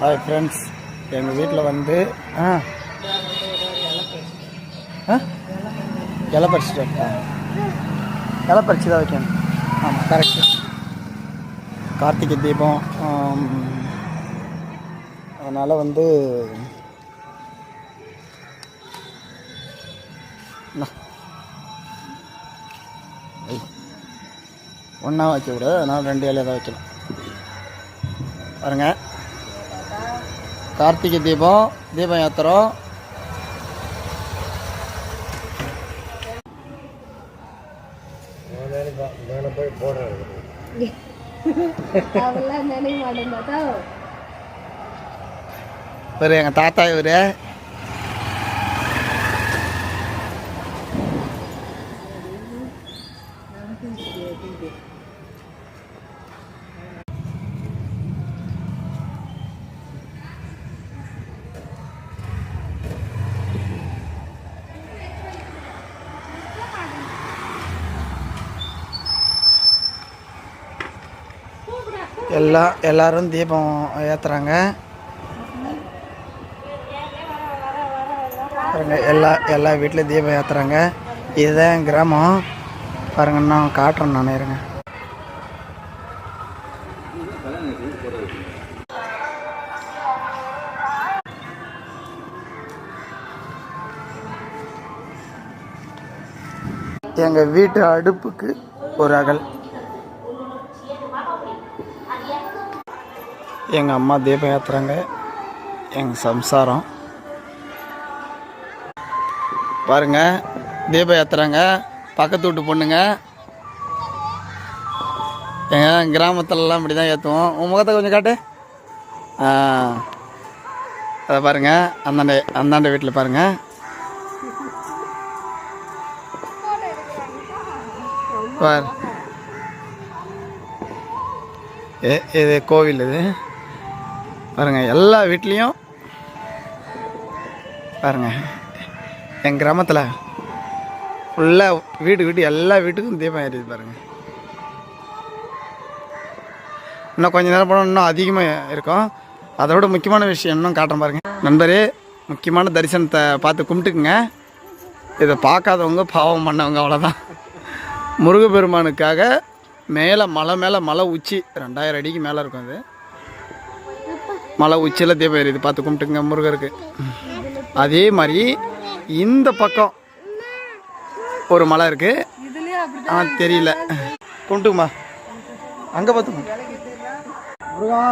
Hi friends, எங்கள் வீட்டில் வந்து இலை பறிச்சுட்டு இருக்கா. இலை பறிச்சு தான் வைக்கணும். ஆமாம், கரெக்டு. கார்த்திகை தீபம், அதனால் வந்து ஒன்றா வைக்க விட, அதனால் 2 இலையை தான் வைக்கணும். பாருங்கள், கார்த்திகை தீபம் ஏற்றுறோம். ஒரு எங்கள் தாத்தா இவர். எல்லாரும் தீபம் ஏற்றுறாங்க. பாருங்கள், எல்லா வீட்லேயும் தீபம் ஏற்றுறாங்க. இதுதான் கிராமம். பாருங்கள், நான் காட்டுறேன். நான் இருங்க. எங்கள் வீட்டு அடுப்புக்கு ஒரு அகல். எங்கள் அம்மா தீபம் ஏற்றுறாங்க. எங்கள் சம்சாரம் பாருங்கள், தீபம் ஏற்றுறாங்க. பக்கத்து வீட்டு பொண்ணுங்க. எங்கள் கிராமத்துலலாம் இப்படி தான் ஏற்றுவோம். உன் முகத்தை கொஞ்சம் காட்டு. அதை பாருங்கள், அந்தாண்ட வீட்டில் பாருங்கள். பார், இது கோவில். இது பாருங்கள், எல்லா வீட்லேயும் பாருங்கள். எங்கள் கிராமத்தில் ஃபுல்லாக வீட்டு எல்லா வீட்டுக்கும் தீபம் ஏறிது பாருங்கள். இன்னும் கொஞ்சம் நேரம் போனால் இன்னும் அதிகமாக இருக்கும். அதோட முக்கியமான விஷயம் இன்னும் காட்டுறேன் பாருங்கள். நண்பரே, முக்கியமான தரிசனத்தை பார்த்து கும்பிட்டுக்குங்க. இதை பார்க்காதவங்க பாவம் பண்ணவங்க, அவ்வளோதான். முருகப்பெருமானுக்காக மேலே மலை உச்சி 2000 அடிக்கு மேலே இருக்கும். அது மலை உச்சியில் தீபம் எரியுது, பார்த்து கும்பிட்டுங்க முருகருக்கு. அதே மாதிரி இந்த பக்கம் ஒரு மலை இருக்குது, தெரியல. கும்பிட்டுக்குமா, அங்கே பார்த்துங்க. முருகா